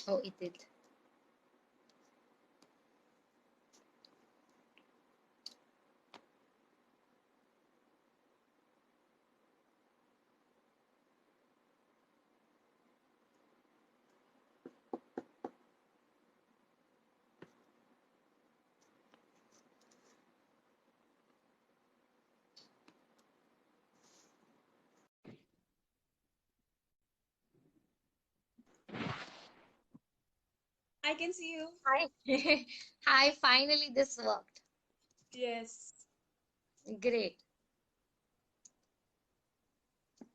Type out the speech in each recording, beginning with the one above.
Oh, it did. I can see you. Hi. Hi, finally this worked. Yes. Great.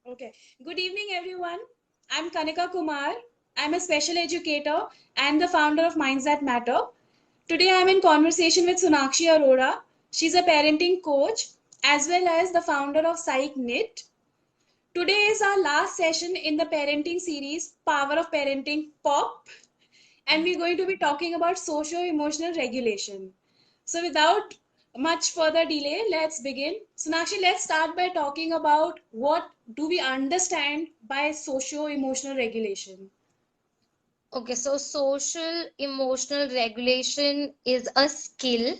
Okay. Good evening, everyone. I'm Kanika Kumar. I'm a special educator and the founder of Minds That Matter. Today, I'm in conversation with Sonakshi Arora. She's a parenting coach as well as the founder of Psych Knit. Today is our last session in the parenting series, Power of Parenting POP, and we're going to be talking about socio emotional regulation. So, without much further delay, let's begin. Sonakshi, let's start by talking about what do we understand by socio emotional regulation. Okay, so social emotional regulation is a skill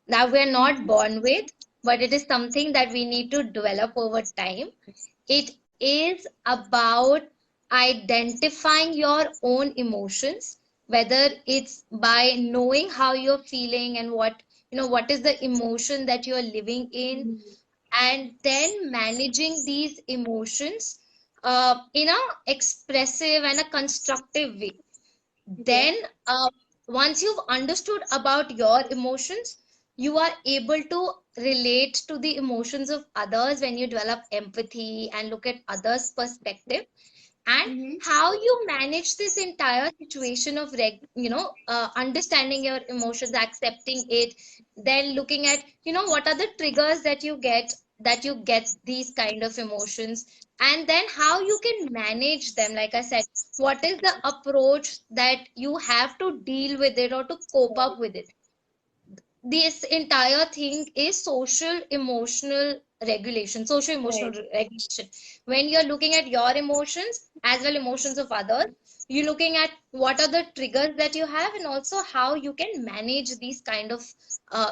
that we're not born with, but it is something that we need to develop over time. It is about identifying your own emotions, whether it's by knowing how you're feeling and what is the emotion that you're living in, and then managing these emotions in a expressive and a constructive way. Okay. Then once you've understood about your emotions, you are able to relate to the emotions of others when you develop empathy and look at others perspective, and Mm-hmm. how you manage this entire situation of understanding your emotions, accepting it, then looking at what are the triggers that you get these kind of emotions, and then how you can manage them. Like I said, what is the approach that you have to deal with it or to cope up with it. This entire thing is social emotional Right. regulation. When you're looking at your emotions as well emotions of others, you're looking at what are the triggers that you have and also how you can manage these kind of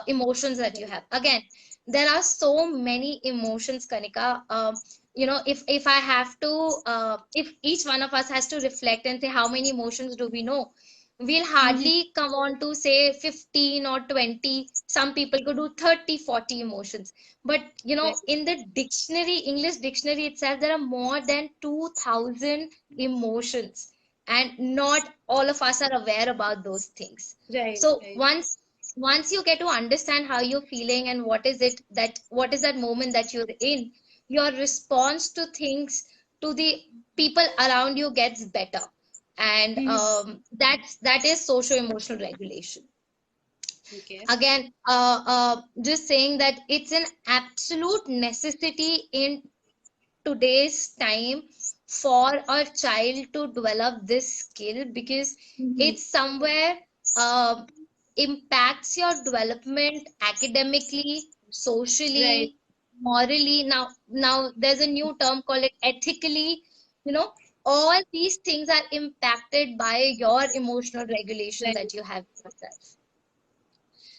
emotions that you have. Again, there are so many emotions, Kanika. If I have to if each one of us has to reflect and say how many emotions do we know, we'll Mhm. hardly come on to say 15 or 20. Some people could do 30, 40 emotions. But Right. in the dictionary, English dictionary itself, there are more than 2000 emotions, and not all of us are aware about those things. Right. So Right. once you get to understand how you're feeling and what is that moment that you're in, your response to things, to the people around you, gets better. And Mhm. that is social emotional regulation. Okay. Again, just saying that it's an absolute necessity in today's time for a child to develop this skill, because Mhm. it's somewhere uh, impacts your development academically, Right. socially, morally. Now there's a new term called it ethically. you know all these things are impacted by your emotional regulation Right. that you have yourself.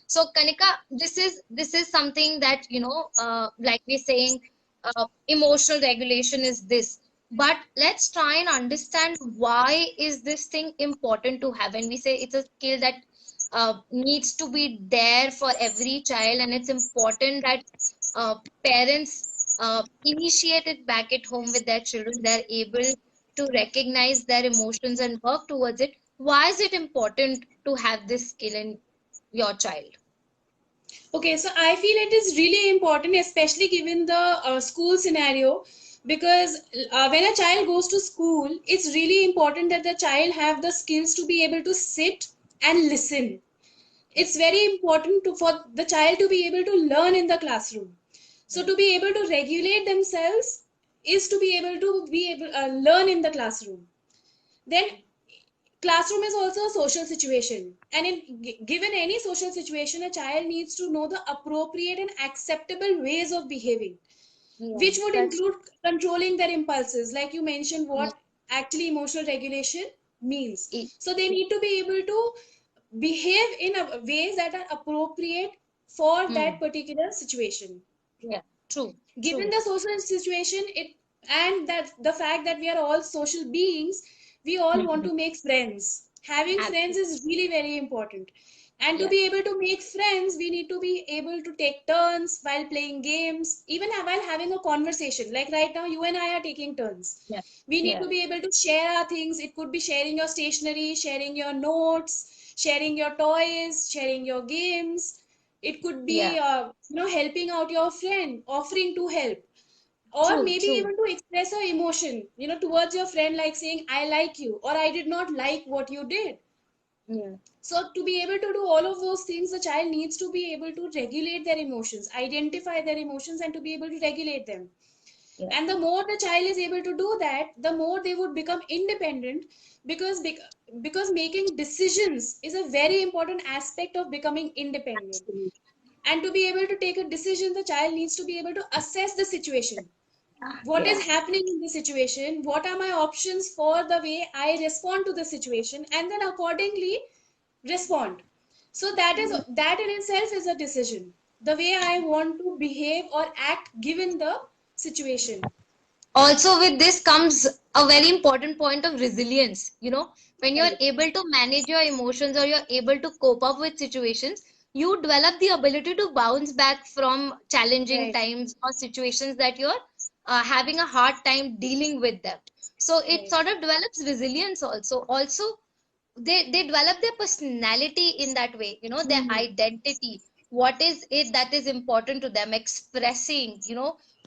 So Kanika, this is something that like we're saying, emotional regulation is this. But let's try and understand, why is this thing important to have? And we say it's a skill that needs to be there for every child, and it's important that uh, parents initiate it back at home with their children. They're able to recognize their emotions and work towards it. Why is it important to have this skill in your child? Okay, so I feel it is really important, especially given the school scenario, because when a child goes to school, it's really important that the child have the skills to be able to sit and listen. It's very important for the child to be able to learn in the classroom. So to be able to regulate themselves is to be able to learn in the classroom. Then classroom is also a social situation, and in given any social situation, a child needs to know the appropriate and acceptable ways of behaving, Yeah, which would that's include controlling their impulses, like you mentioned mm, what actually emotional regulation. means. E- So they need to be able to behave in ways that are appropriate for that Hmm. particular situation. Yeah. True. Given True. the social situation, it and that the fact that we are all social beings, we all want Mhm. to make friends. Having friends Absolutely. is really very important. And to Yeah. be able to make friends, we need to be able to take turns while playing games, even while having a conversation. Like right now, you and I are taking turns. Yeah. We need Yeah. to be able to share our things. It could be sharing your stationery, sharing your notes, sharing your toys, sharing your games. It could Yeah. be, helping out your friend, offering to help, or True. maybe True. even to express your emotion, towards your friend, like saying I like you or I did not like what you did. Yeah. So to be able to do all of those things, the child needs to be able to regulate their emotions, identify their emotions, and to be able to regulate them. Yeah. And the more the child is able to do that, the more they would become independent, because because making decisions is a very important aspect of becoming independent. Absolutely. And to be able to take a decision, the child needs to be able to assess the situation. What Yeah. is happening in the situation? What are my options for the way I respond to the situation? And then accordingly respond. So that in itself is a decision. The way I want to behave or act given the situation. Also with this comes a very important point of resilience. When you're Right. able to manage your emotions, or you're able to cope up with situations, you develop the ability to bounce back from challenging Right. times or situations that you're having a hard time dealing with them. So it Right. sort of develops resilience. Also they develop their personality in that way, their Hmm. identity. What is it that is important to them, expressing,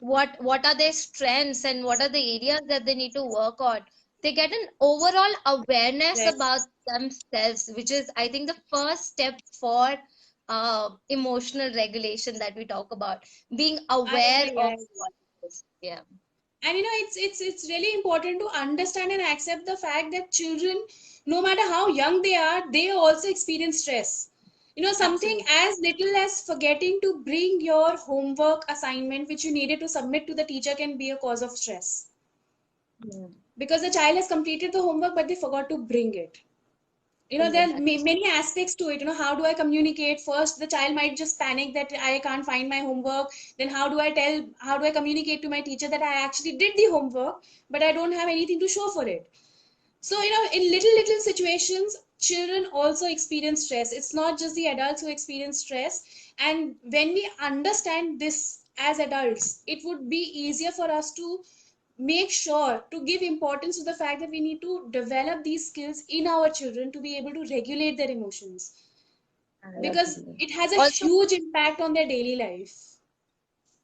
what are their strengths and what are the areas that they need to work on. They get an overall awareness Right. about themselves, which is, I think, the first step for emotional regulation that we talk about, being I aware agree. I of agree. what it is. Yeah. And it's really important to understand and accept the fact that children, no matter how young they are, they also experience stress. Something Absolutely. as little as forgetting to bring your homework assignment which you needed to submit to the teacher can be a cause of stress, Yeah. because the child has completed the homework but they forgot to bring it. There are Exactly. many aspects to it. How do I communicate? First, the child might just panic that I can't find my homework. Then how do I communicate to my teacher that I actually did the homework but I don't have anything to show for it? So in little situations, children also experience stress. It's not just the adults who experience stress. And when we understand this as adults, it would be easier for us to make sure to give importance to the fact that we need to develop these skills in our children to be able to regulate their emotions, I because agree. it has a Also, huge impact on their daily life.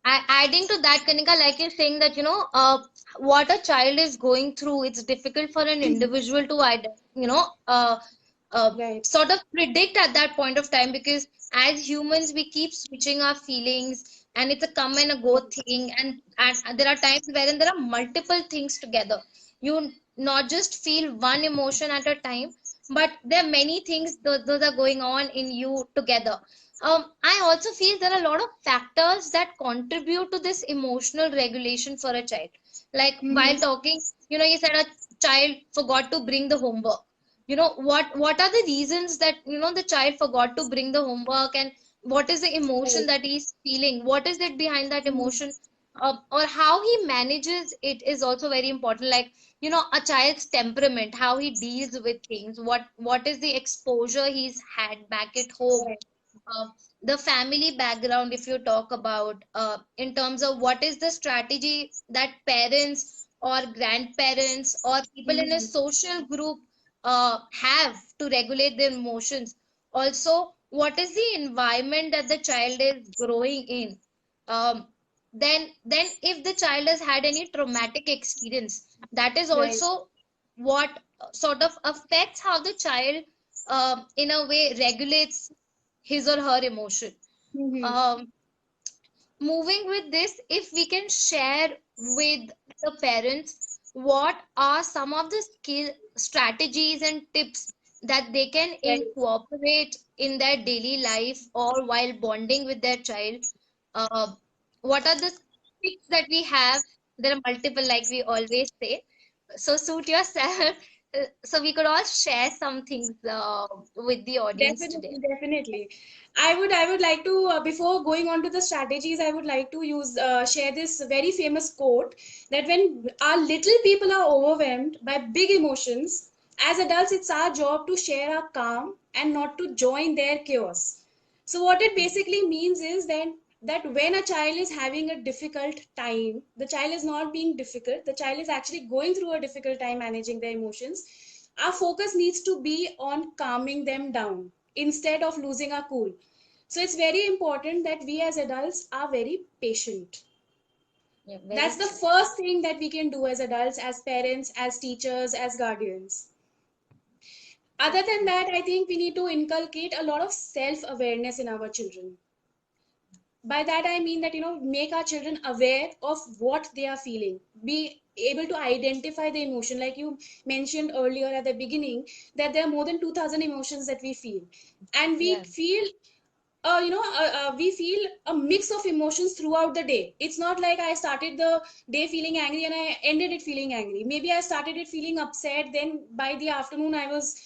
adding to that, Kanika, like you're saying that, what a child is going through, it's difficult for an individual to, Right. sort of predict at that point of time, because as humans, we keep switching our feelings, and it's a come and a go thing. And there are times wherein there are multiple things together. You not just feel one emotion at a time, but there are many things, those are going on in you together. I also feel there are a lot of factors that contribute to this emotional regulation for a child. Like while Mm-hmm. talking, you said a child forgot to bring the homework. What are the reasons that the child forgot to bring the homework, and what is the emotion Right. that he's feeling? What is it behind that Mhm. emotion? Or how he manages it is also very important. Like a child's temperament, how he deals with things, what is the exposure he's had back at home, Right. uh, the family background, if you talk about, in terms of what is the strategy that parents or grandparents or people in a Mhm. social group have to regulate their emotions. Also, what is the environment that the child is growing in? Then if the child has had any traumatic experience, that is Right. also what sort of affects how the child, in a way, regulates his or her emotion. Mhm. Um, Moving with this, if we can share with the parents what are some of the skill strategies and tips that they can Right. incorporate in their daily life or while bonding with their child. uh, what are the tips that we have? There are multiple, like we always say. So suit yourself. so we could all share some things with the audience today. Definitely, definitely. I would like to before going on to the strategies, I would like to use share this very famous quote that when our little people are overwhelmed by big emotions, as adults, it's our job to share our calm and not to join their chaos. So what it basically means is that when a child is having a difficult time, the child is not being difficult, the child is actually going through a difficult time managing their emotions. Our focus needs to be on calming them down instead of losing our cool. So it's very important that we as adults are very patient. Yeah, That's very the true. first thing that we can do as adults, as parents, as teachers, as guardians. Other than that, I think we need to inculcate a lot of self awareness in our children. By that I mean that, make our children aware of what they are feeling, be able to identify the emotion, like you mentioned earlier at the beginning, that there are more than 2000 emotions that we feel, and we Yeah. feel we feel a mix of emotions throughout the day. It's not like I started the day feeling angry and I ended it feeling angry. Maybe I started it feeling upset, then by the afternoon I was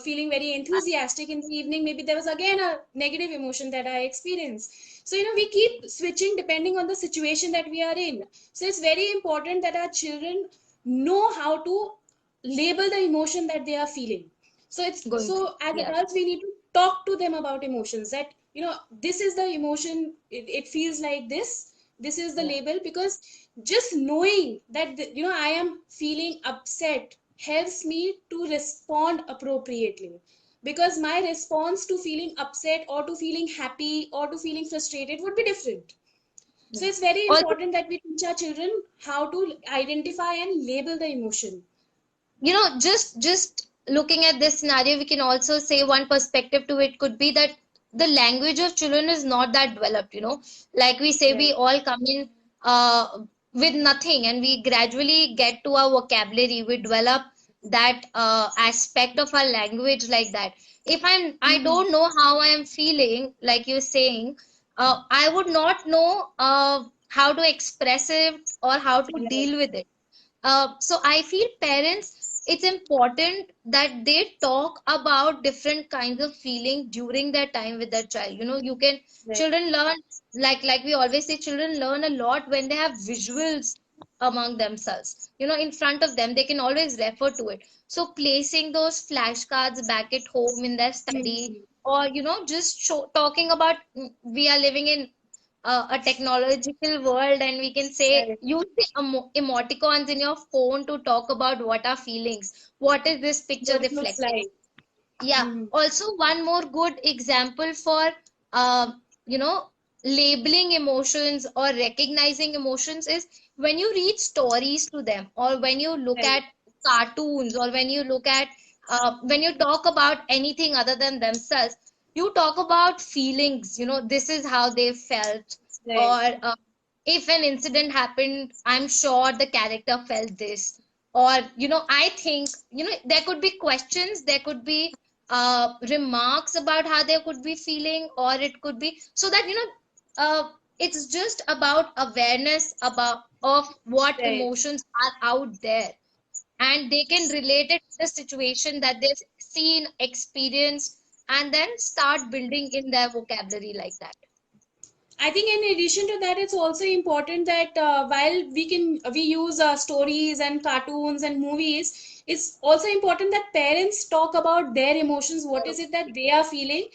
feeling very enthusiastic. In the evening, maybe there was again a negative emotion that I experienced. So, we keep switching depending on the situation that we are in. So, it's very important that our children know how to label the emotion that they are feeling. So it's Going through. so as Yeah. adults we need to talk to them about emotions, that this is the emotion, it feels like this is the Yeah. label. Because just knowing that I am feeling upset helps me to respond appropriately, because my response to feeling upset or to feeling happy or to feeling frustrated would be different. Yeah. So it's very Also, important that we teach our children how to identify and label the emotion. just looking at this scenario, we can also say one perspective to it could be that the language of children is not that developed. Like we say, we Right. all come in with nothing, and we gradually get to our vocabulary. We develop that aspect of our language like that. If I Mhm. don't know how I am feeling, like you're saying, I would not know how to express it or how to Right. deal with it. So I feel parents, it's important that they talk about different kinds of feeling during their time with their child. Right. Children learn, like we always say, children learn a lot when they have visuals among themselves. In front of them, they can always refer to it. So placing those flashcards back at home in their study, Mhm. or just talking about, we are living in a technological world, and we can say Right. use the emoticons in your phone to talk about what are feelings, what is this picture What it looks reflecting. like. Yeah. Mhm. Also, one more good example for uh, you know labeling emotions or recognizing emotions is when you read stories to them, or when you look Right. at cartoons, or when you look at when you talk about anything other than themselves. You talk about feelings. This is how they felt. Right. Or if an incident happened, I'm sure the character felt this. Or I think, there could be questions, there could be remarks about how they could be feeling, or it could be so that it's just about awareness about of what Right. emotions are out there, and they can relate it to the situation that they've seen, experienced, and then start building in their vocabulary like that. I think in addition to that, it's also important that while we use stories and cartoons and movies, it's also important that parents talk about their emotions. What is it that they are feeling,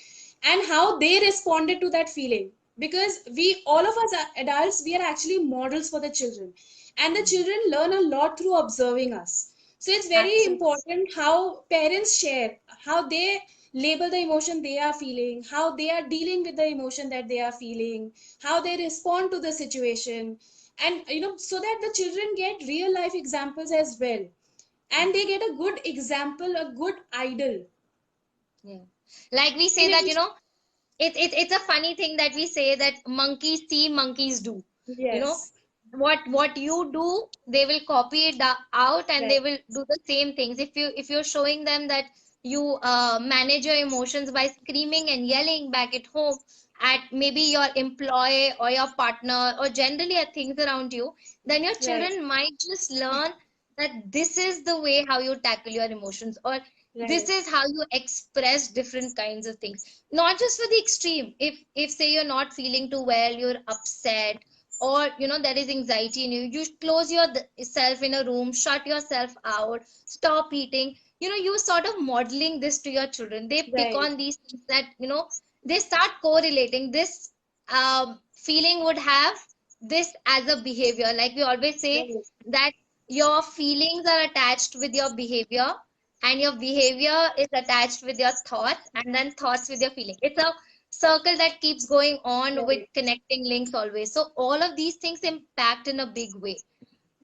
and how they responded to that feeling? Because we, all of us adults, we are actually models for the children, and the children learn a lot through observing us. So it's very Absolutely. important how parents share, how they label the emotion they are feeling, how they are dealing with the emotion that they are feeling, how they respond to the situation. And so that the children get real life examples as well, and they get a good example, a good idol. Yeah. Like we say In that, addition, it's a funny thing that we say that monkeys see, monkeys do. You know, yes, what you do, they will copy it out, and they right, will do the same things. If you're showing them that you manage your emotions by screaming and yelling back at home at maybe your employee or your partner, or generally at things around you, then your right, children might just learn that this is the way how you tackle your emotions, or this Right. is how you express different kinds of things, not just for the extreme. If say you're not feeling too well, you're upset, or there is anxiety in you, you close yourself in a room, shut yourself out, stop eating. You sort of modeling this to your children. They pick Right. on these things that they start correlating this feeling would have this as a behavior. Like we always say Right. that your feelings are attached with your behavior, and your behavior is attached with your thoughts, and then thoughts with your feeling. It's a circle that keeps going on with Right. connecting links always. So all of these things impact in a big way.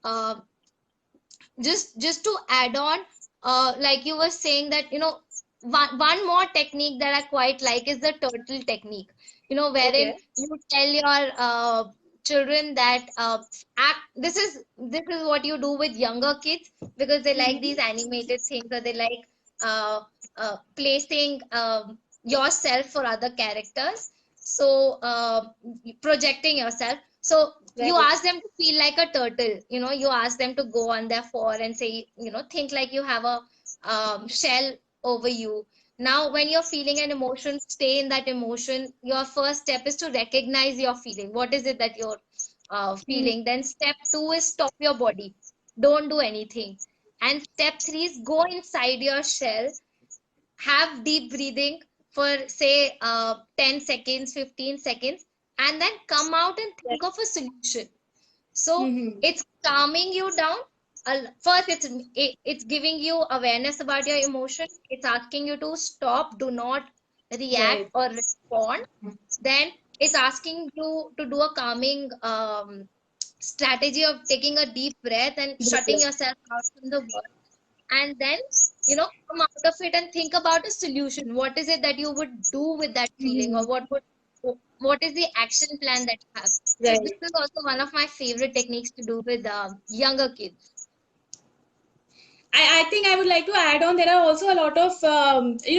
uh, just to add on, like you were saying that one more technique that I quite like is the turtle technique, wherein Okay. you tell your children that this is what you do with younger kids, because they like these Mm-hmm. animated things, or they like uh, placing yourself for other characters. So projecting yourself. So you Right. ask them to feel like a turtle. You ask them to go on their fore and say, think like you have a shell over you. Now, when you're feeling an emotion, stay in that emotion. Your first step is to recognize your feeling. What is it that you're Mm-hmm. feeling? Then step two is stop your body. Don't do anything. And step three is go inside your shell, have deep breathing for say 10 seconds, 15 seconds, and then come out and think of a solution. So Mm-hmm. it's calming you down. First, it's giving you awareness about your emotion. It's asking you to stop, do not react Right. or respond. Then it's asking you to do a calming strategy of taking a deep breath and shutting yourself out from the world. And then come out of it and think about a solution. What is it that you would do with that feeling, or Mm-hmm. what is the action plan that you have? So this Right. is also one of my favorite techniques to do with younger kids. I think I would like to add on, there are also a lot of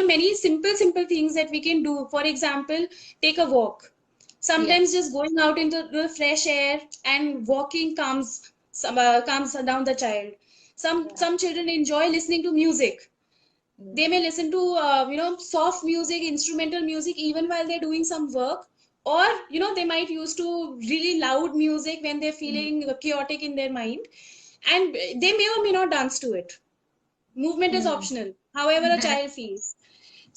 many simple things that we can do. For example, take a walk. Sometimes Yes. just going out into the fresh air and walking calms down the child. Yeah. Some children enjoy listening to music. They may listen to soft music, instrumental music, even while they're doing some work. Or they might use to really loud music when they're Mm. feeling chaotic in their mind, and they may or may not dance to it. Movement is Mm. optional, however a child feels.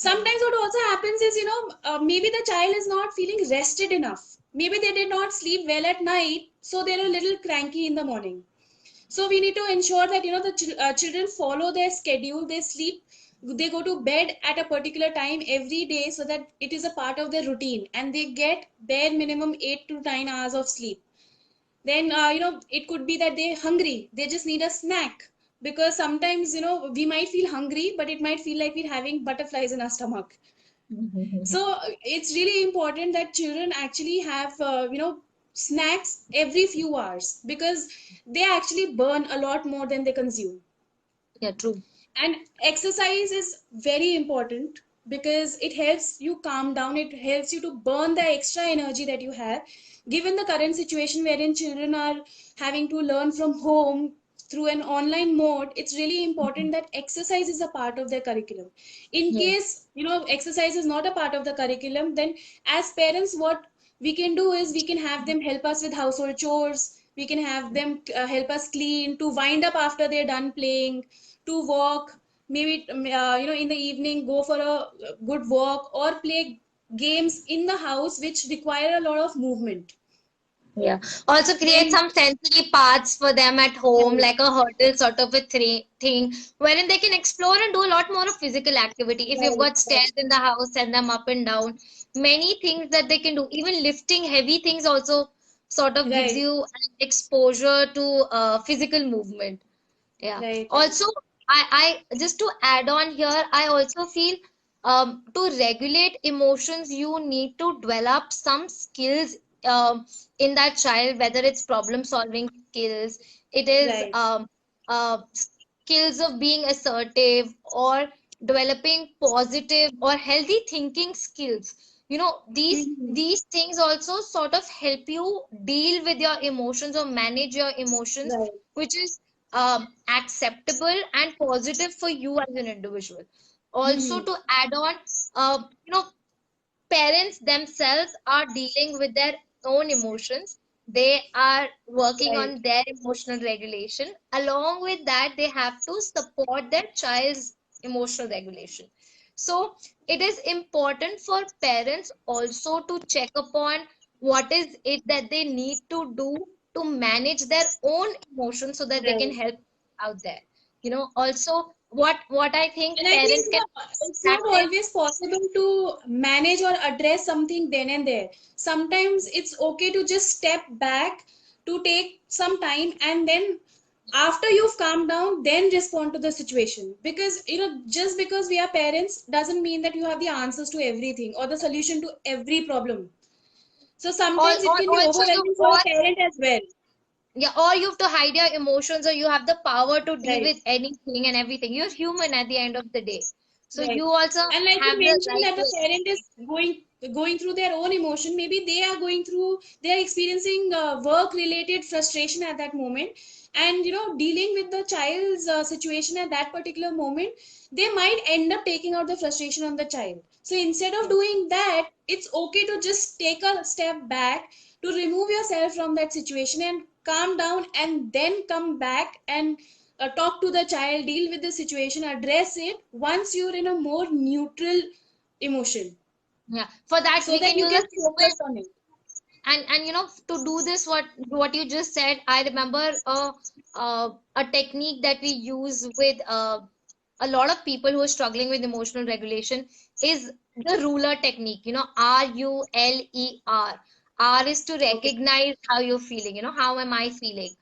Right. Sometimes what also happens is, maybe the child is not feeling rested enough. Maybe they did not sleep well at night, so they're a little cranky in the morning. So we need to ensure that the children follow their schedule. They sleep, they go to bed at a particular time every day, so that it is a part of their routine, and they get bare minimum 8 to 9 hours of sleep. Then it could be that they're hungry, they just need a snack, because sometimes we might feel hungry, but it might feel like we're having butterflies in our stomach. So it's really important that children actually have snacks every few hours, because they actually burn a lot more than they consume. Yeah, true. And exercise is very important, because it helps you calm down, it helps you to burn the extra energy that you have. Given the current situation wherein children are having to learn from home through an online mode, it's really important that exercise is a part of their curriculum. In Yes. case exercise is not a part of the curriculum, then as parents, what we can do is we can have them help us with household chores, we can have them help us clean, to wind up after they're done playing, to walk, maybe in the evening go for a good walk, or play games in the house which require a lot of movement. Yeah. Also create Then some sensory paths for them at home, right, like a hurdle sort of a thing, wherein they can explore and do a lot more of physical activity. If you've right, got right, stairs in the house, send them up and down. Many things that they can do. Even lifting heavy things also sort of gives right, you an exposure to physical movement. Yeah. right, right, Also, I just to add on here, I also feel to regulate emotions, you need to develop some skills in that child, whether it's problem solving skills, it is right. skills of being assertive, or developing positive or healthy thinking skills. These Mhm. these things also sort of help you deal with your emotions or manage your emotions, Right. which is acceptable and positive for you as an individual. Also, Hmm. to add on, you know, parents themselves are dealing with their own emotions. They are working Right. on their emotional regulation. Along with that, they have to support their child's emotional regulation. So it is important for parents also to check upon what is it that they need to do to manage their own emotions so that they can Right. help out there. You know, also what I think And I think parents can it's not practice. always possible to manage or address something then and there. Sometimes it's okay to just step back, to take some time, and then after you've calmed down, then respond to the situation. Because, just because we are parents doesn't mean that you have the answers to everything or the solution to every problem. So sometimes it can be Also you overwhelming for or a parent as well. yeah, or you have to hide your emotions, or you have the power to deal Right. with anything and everything. You're human at the end of the day. So Right. you also And like you have the mentioned right that the to parent is going through their own emotion. Maybe they are experiencing work related frustration at that moment, and dealing with the child's situation at that particular moment, they might end up taking out the frustration on the child. So instead of doing that, it's okay to just take a step back, to remove yourself from that situation and calm down, and then come back and talk to the child, deal with the situation, address it once you're in a more neutral emotion, yeah. For that so we that can you use a can simple focus on it. and to do this what you just said. I remember a technique that we use with a lot of people who are struggling with emotional regulation is the ruler technique. You know, RULER. R is to Okay. recognize how you're feeling. You know, how am I feeling?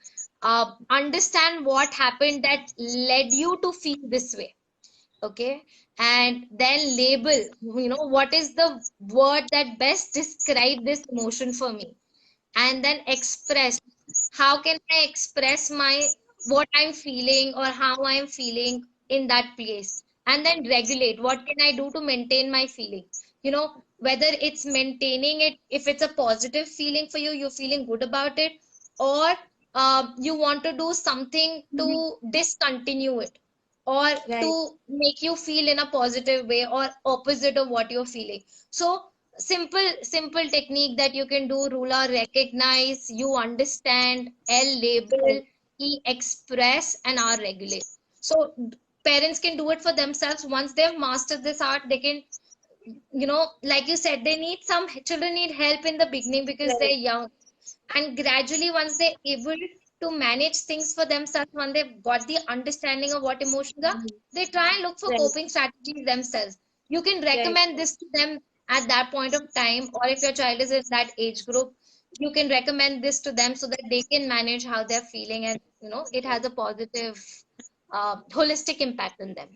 Understand what happened that led you to feel this way. Okay, and then label. You know, what is the word that best describe this emotion for me? And then express. How can I express my what I'm feeling or how I'm feeling in that place? And then regulate. What can I do to maintain my feeling? You know, whether it's maintaining it, if it's a positive feeling for you, you're feeling good about it, or you want to do something Mhm. to discontinue it, or Right. to make you feel in a positive way or opposite of what you're feeling. So simple technique that you can do: ruler, recognize, you understand, L, Right. label, E, express, and R, regulate. So parents can do it for themselves. Once they've mastered this art, they can, like you said, they need some children need help in the beginning because Right. they're young, and gradually once they're able to manage things for themselves, when they've got the understanding of what emotions are, Mhm. they try and look for Right. coping strategies themselves. You can Right. recommend this to them at that point of time, or if your child is in that age group, you can recommend this to them so that they can manage how they're feeling, and it has a positive holistic impact on them.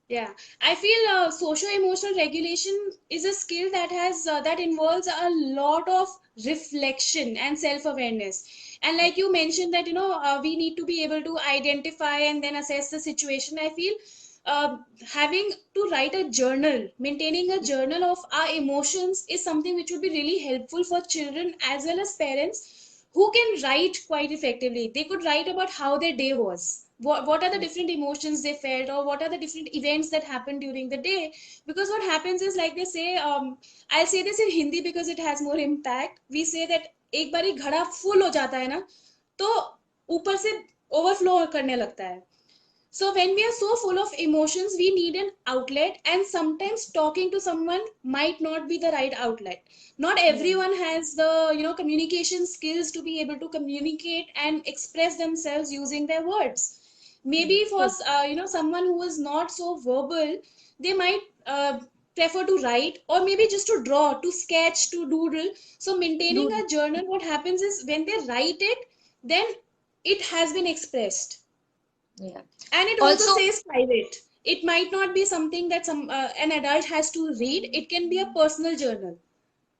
Yeah, I feel socio emotional regulation is a skill that involves a lot of reflection and self awareness. And like you mentioned that we need to be able to identify and then assess the situation. I feel having to write a journal, maintaining a journal of our emotions is something which would be really helpful for children as well as parents who can write quite effectively. They could write about how their day was, what are the different emotions they felt, or what are the different events that happened during the day. Because what happens is, like they say, I'll say this in Hindi because it has more impact. We say that एक बारी घड़ा full हो जाता है ना, तो ऊपर से overflow करने लगता है. So when we are so full of emotions, we need an outlet, and sometimes talking to someone might not be the right outlet. Not Yeah. everyone has the communication skills to be able to communicate and express themselves using their words. Yeah. Maybe for True. someone who is not so verbal, they might prefer to write, or maybe just to draw, to sketch, to doodle. So maintaining Do a journal, what happens is when they write it, then it has been expressed, yeah. and it also Also, says private. It might not be something that an adult has to read. It can be a personal journal,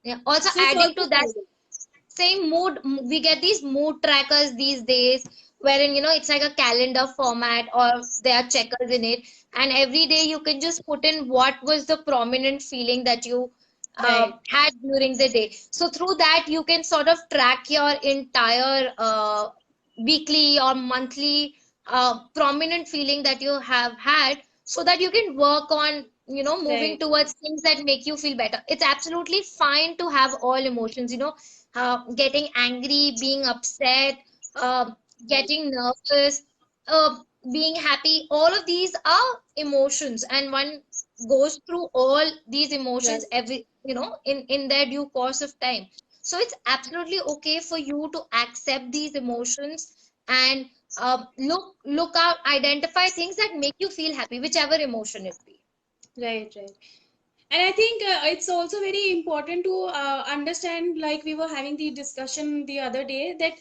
yeah. Also so it's adding also to that, private. same mood, we get these mood trackers these days, wherein it's like a calendar format, or there are checkers in it, and every day you can just put in what was the prominent feeling that you Right. had during the day. So through that you can sort of track your entire weekly or monthly prominent feeling that you have had, so that you can work on, moving Right. towards things that make you feel better. It's absolutely fine to have all emotions, getting angry, being upset, uh, getting nervous, uh, being happy. All of these are emotions, and one goes through all these emotions Right. every, in their due course of time. So it's absolutely okay for you to accept these emotions, and look out, identify things that make you feel happy, whichever emotion it be. Right. Right. And I think it's also very important to understand, like we were having the discussion the other day, that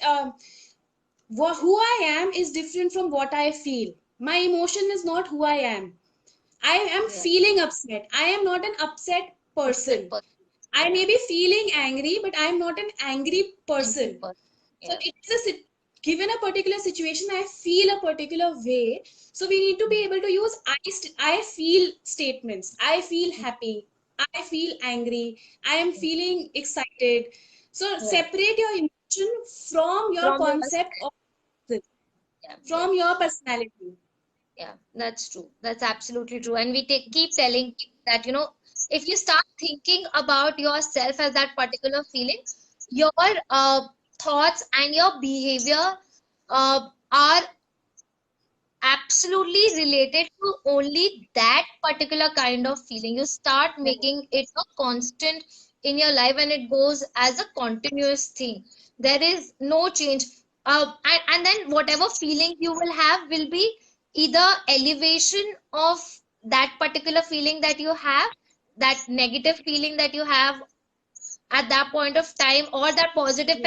who I am is different from what I feel. My emotion is not who I am. I am Yeah, feeling upset. I am not an upset upset person. person. I Yeah, may be feeling angry, but I am not an angry angry person. person. So Yeah, it's a given a particular situation, I feel a particular way. So we need to be able to use I feel statements. I feel happy. I feel angry. I am feeling excited. So yeah. separate your emotion from your From your concept of yeah, yeah, from your personality. yeah. That's true. That's absolutely true. And we keep telling that, if you start thinking about yourself as that particular feeling, your thoughts and your behavior are absolutely related to only that particular kind of feeling. You start Right. making it a constant in your life, and it goes as a continuous thing. There is no change. And then whatever feeling you will have will be either elevation of that particular feeling that you have, that negative feeling that you have at that point of time, or that positive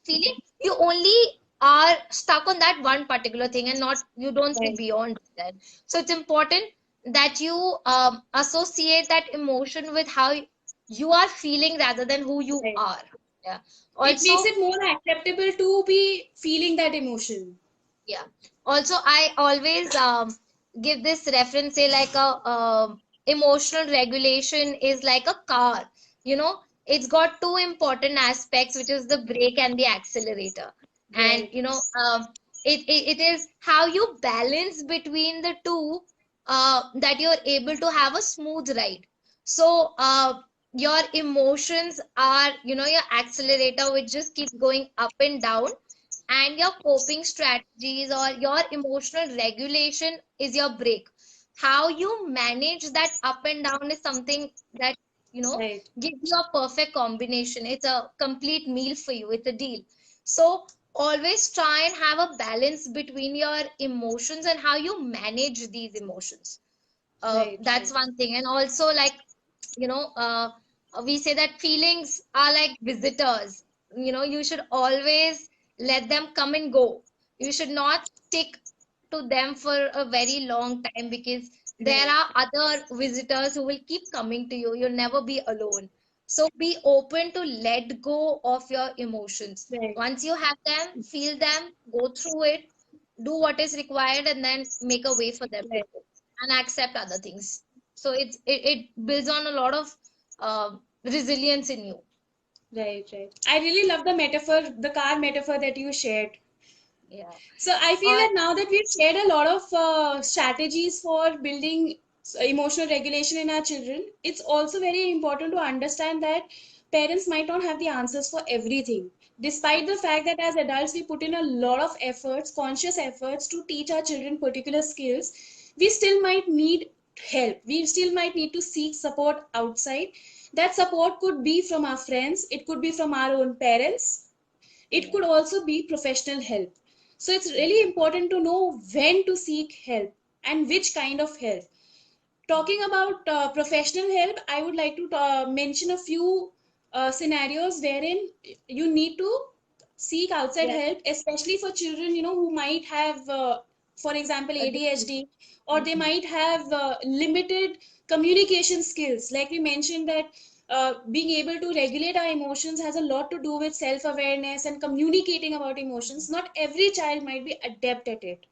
feeling. You only are stuck on that one particular thing, and not, you don't see Right. beyond that. So it's important that you associate that emotion with how you are feeling rather than who you Right. are. Yeah. It makes Also, it more acceptable to be feeling that emotion. yeah. Also, I always give this reference, say like a emotional regulation is like a car. It's got two important aspects, which is the brake and the accelerator. And Right. it is how you balance between the two, that you're able to have a smooth ride. So your emotions are, your accelerator, which just keeps going up and down, and your coping strategies or your emotional regulation is your break. How you manage that up and down is something that, Right. gives you a perfect combination. It's a complete meal for you. It's a deal. So always try and have a balance between your emotions and how you manage these emotions. Right. That's Right. one thing. And also, like, we say that feelings are like visitors. You should always let them come and go. You should not stick to them for a very long time, because there Right. are other visitors who will keep coming to you. You'll never be alone. So be open to let go of your emotions. Right. Once you have them, feel them, go through it, do what is required, and then make a way for them to Right. go and accept other things. So it builds on a lot of resilience in you. Right. Right. I really love the metaphor, the car metaphor that you shared. Yeah. So I feel Uh, that now that we've shared a lot of strategies for building emotional regulation in our children, it's also very important to understand that parents might not have the answers for everything. Despite the fact that as adults we put in a lot of efforts, conscious efforts to teach our children particular skills, we still might need help. We still might need to seek support outside. That support could be from our friends, it could be from our own parents, it yeah. could also be professional help. So it's really important to know when to seek help and which kind of help. Talking about professional help, I would like to mention a few scenarios wherein you need to seek outside Yeah. help, especially for children, who might have, for example, Agree. ADHD, or they might have limited communication skills. Like we mentioned that being able to regulate our emotions has a lot to do with self-awareness and communicating about emotions. Not every child might be adept at it.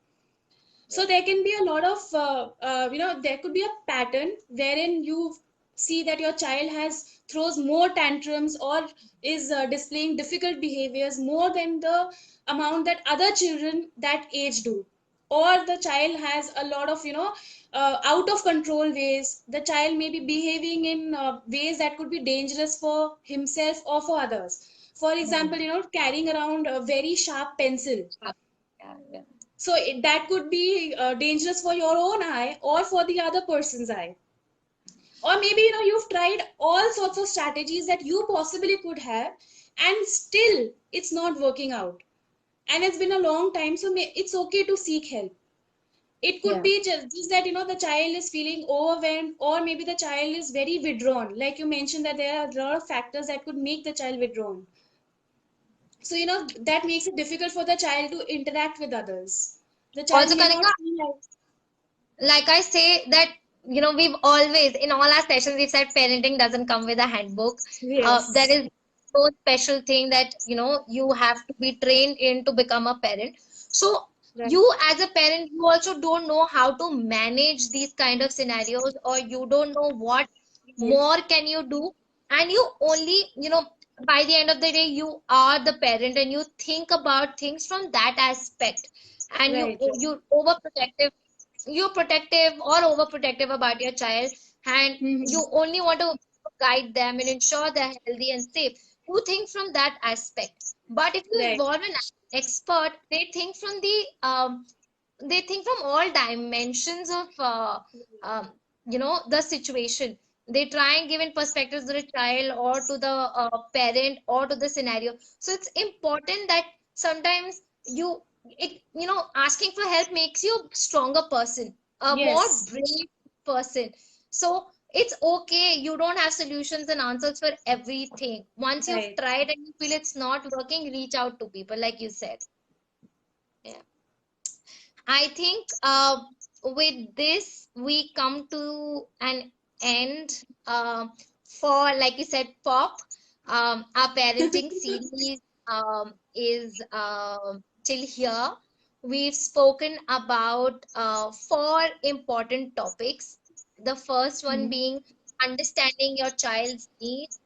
So Yeah. there can be a lot of there could be a pattern wherein you see that your child has throws more tantrums or is displaying difficult behaviors more than the amount that other children that age do. or the child has a lot of out of control ways. The child may be behaving in ways that could be dangerous for himself or for others. For example, carrying around a very sharp pencil. Yeah, yeah. So that could be dangerous for your own eye or for the other person's eye. Or maybe you've tried all sorts of strategies that you possibly could have, and still it's not working out, and it's been a long time. So it's okay to seek help. It could Yeah. be just that the child is feeling overwhelmed, or maybe the child is very withdrawn. Like you mentioned, that there are a lot of factors that could make the child withdrawn. So that makes it difficult for the child to interact with others. The child Also, may not Kanika, feel like I say that, we've always, in all our sessions, we've said parenting doesn't come with a handbook. There yes, is no special thing that, you have to be trained in to become a parent. So right, you as a parent, you also don't know how to manage these kind of scenarios, or you don't know what right, more can you do. And you only, by the end of the day, you are the parent and you think about things from that aspect. And you right, right. you overprotective, you're protective or overprotective about your child, and Mhm. you only want to guide them and ensure they're healthy and safe. You think from that aspect. But if you Right, involve an expert, they think from all dimensions of the situation. They try and give in perspectives to the child or to the parent or to the scenario. So it's important that sometimes asking for help makes you a stronger person, a more yes, brave person. So it's okay, you don't have solutions and answers for everything. Once you've right. tried and you feel it's not working, reach out to people, like you said. Yeah. I think with this, we come to an end for, like you said, POP. Our parenting series is till here. We've spoken about four important topics. The first one Mhm. being understanding your child's needs.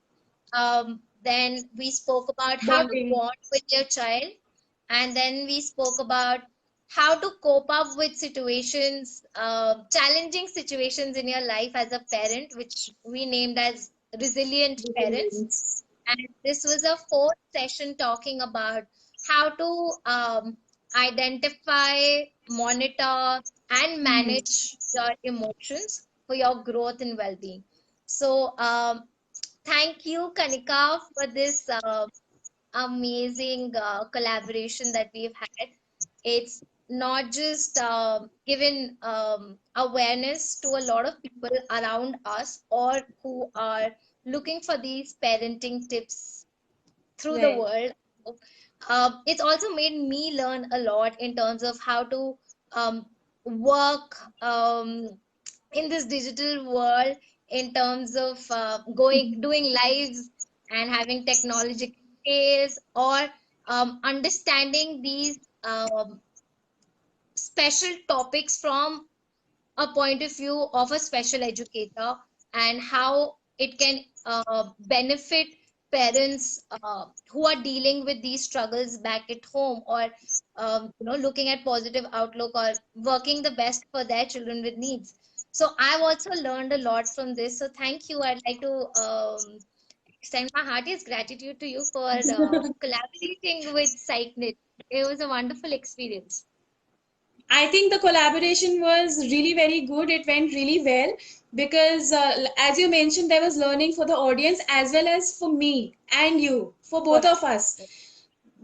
Then we spoke about how to Bonding. bond with your child. And then we spoke about how to cope up with situations, challenging situations in your life as a parent, which we named as resilient parents. Resilience. And this was a fourth session talking about how to identify, monitor, and Mhm. manage your emotions for your growth and well being. So, thank you, Kanika, for this amazing collaboration that we've had. It's not just given awareness to a lot of people around us or who are looking for these parenting tips through the Right. world. It's also made me learn a lot in terms of how to work in this digital world, in terms of doing lives and having technological skills, or understanding these special topics from a point of view of a special educator, and how it can benefit parents who are dealing with these struggles back at home, or looking at positive outlook or working the best for their children with needs. So I've also learned a lot from this, so thank you. I'd like to extend my heartiest gratitude to you for collaborating with PsychNet. It was a wonderful experience. I think the collaboration was really very good. It went really well because, as you mentioned, there was learning for the audience as well as for me and you, for both of us.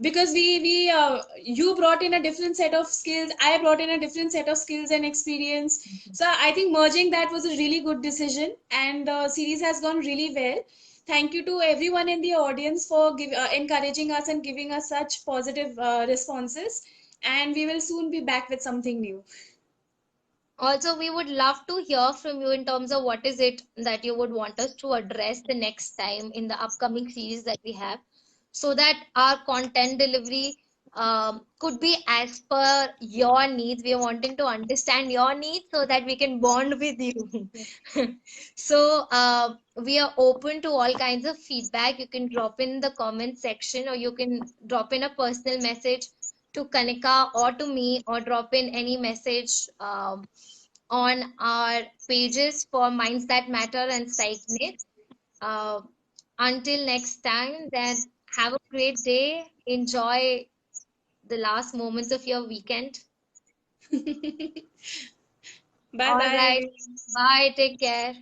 Because you brought in a different set of skills, I brought in a different set of skills and experience. So I think merging that was a really good decision, and the series has gone really well. Thank you to everyone in the audience for encouraging us and giving us such positive responses, and we will soon be back with something new. Also, we would love to hear from you in terms of what is it that you would want us to address the next time in the upcoming series that we have, so that our content delivery could be as per your needs. We are wanting to understand your needs so that we can bond with you. So, we are open to all kinds of feedback. You can drop in the comment section, or you can drop in a personal message to Kanika or to me, or drop in any message on our pages for Minds That Matter and PsychNet. Uh, until next time, then have a great day. Enjoy the last moments of your weekend. Bye All bye, right. everyone. Bye. Take care.